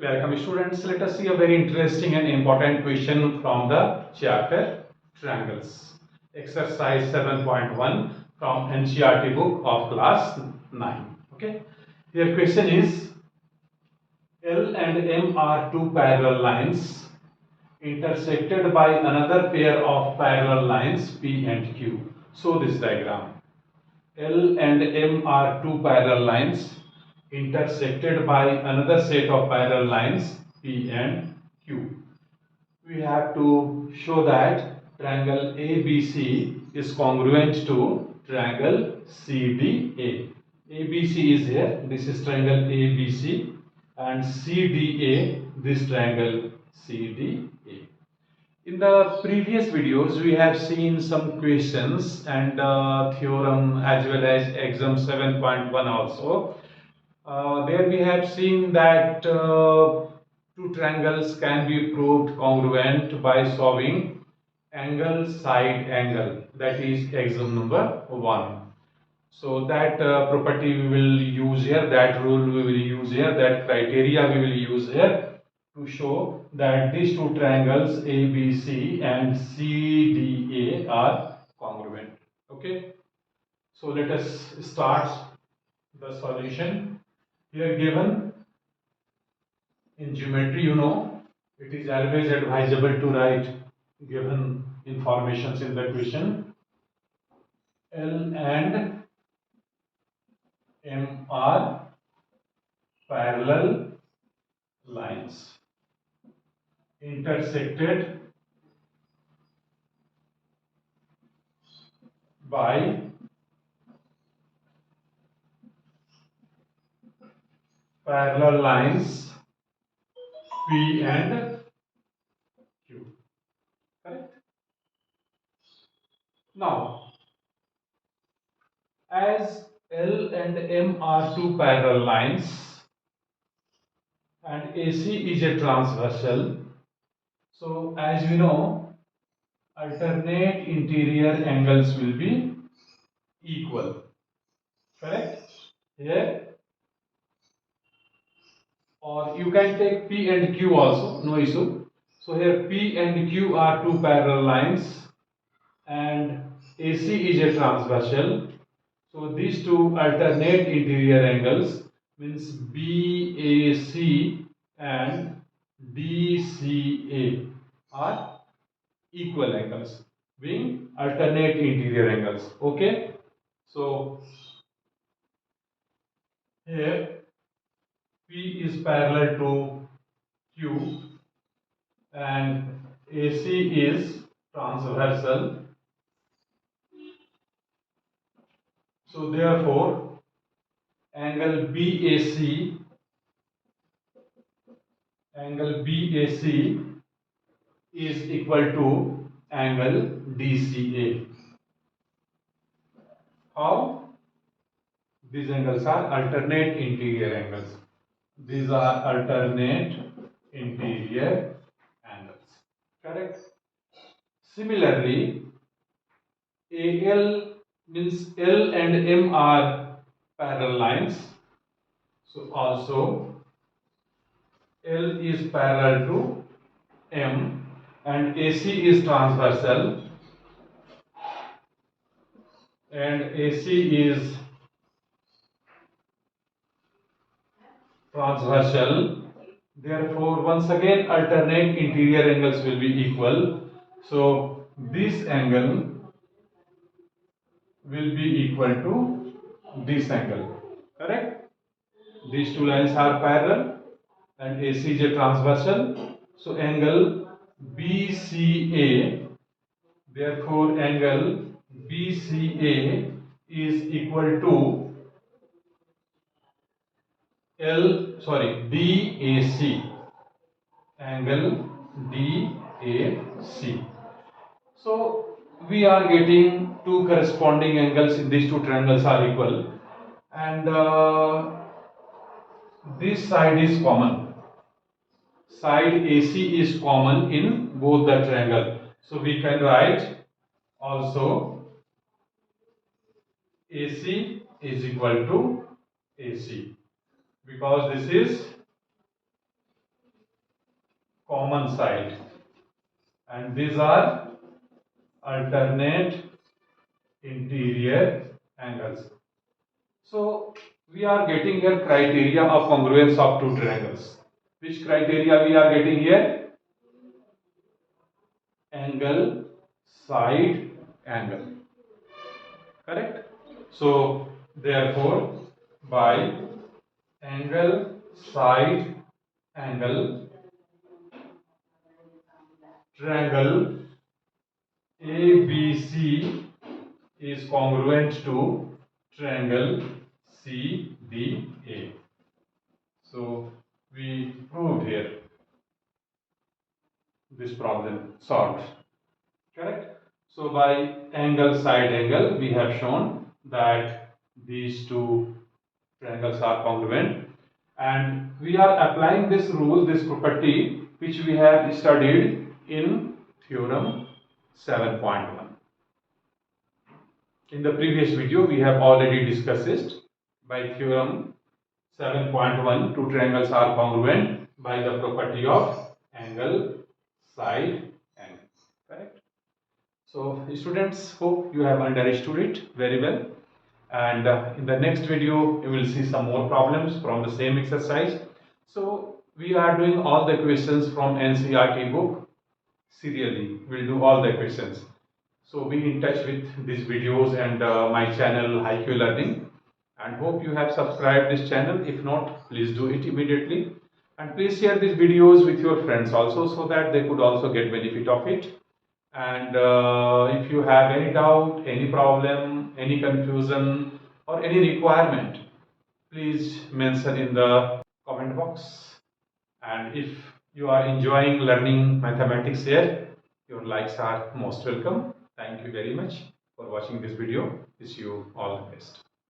Welcome students, let us see a very interesting and important question from the chapter Triangles. Exercise 7.1 from NCERT book of class 9. Okay. Here question is L and M are two parallel lines intersected by another pair of parallel lines P and Q. Show this diagram. L and M are two parallel lines intersected by another set of parallel lines P and Q. We have to show that triangle ABC is congruent to triangle CDA. ABC is here, this is triangle ABC, and CDA, this triangle CDA. In the previous videos, we have seen some questions and theorem as well as exam 7.1 also. There we have seen that two triangles can be proved congruent by solving angle side angle. That is exam number 1. So that property we will use here, that rule we will use here, that criteria we will use here to show that these two triangles ABC and CDA are congruent. Okay. So let us start the solution. Here given in geometry, you know, it is always advisable to write given informations in the question. L and M are parallel lines intersected by parallel lines P and Q. Correct? Now, as L and M are two parallel lines and AC is a transversal, so as we know, alternate interior angles will be equal. Correct? Here, or you can take P and Q also, no issue. So here P and Q are two parallel lines and AC is a transversal. So these two alternate interior angles means BAC and DCA are equal angles, being alternate interior angles. Okay. So here P is parallel to Q and AC is transversal. So therefore angle BAC is equal to angle DCA. How? These angles are alternate interior angles. These are alternate interior angles. Correct? Similarly, AL means L and M are parallel lines. So also L is parallel to M and AC is transversal and AC is transversal. Therefore, once again alternate interior angles will be equal. So this angle will be equal to this angle. Correct? These two lines are parallel and AC is a transversal. So angle BCA, therefore angle BCA is equal to DAC, angle DAC. So we are getting two corresponding angles in these two triangles are equal, and this side is common. Side AC is common in both the triangle. So we can write also AC is equal to AC because this is common side, and these are alternate interior angles. So we are getting here criteria of congruence of two triangles. Which criteria we are getting here? Angle, side angle. Correct? So therefore, by angle, side angle, triangle ABC is congruent to triangle CDA. So we proved here, this problem solved. Correct? So by angle, side angle, we have shown that these two triangles are congruent, and we are applying this rule, this property, which we have studied in theorem 7.1. In the previous video, we have already discussed it. By theorem 7.1, two triangles are congruent by the property of angle, side angle. Correct? So students, hope you have understood it very well, and in the next video you will see some more problems from the same exercise. So we are doing all the questions from NCERT book serially. We'll do all the questions. So be in touch with these videos and my channel IQ Learning, and hope you have subscribed this channel. If not, please do it immediately, and please share these videos with your friends also, so that they could also get benefit of it. And if you have any doubt, any problem, any confusion, or any requirement, please mention in the comment box. And if you are enjoying learning mathematics here, your likes are most welcome. Thank you very much for watching this video. Wish you all the best.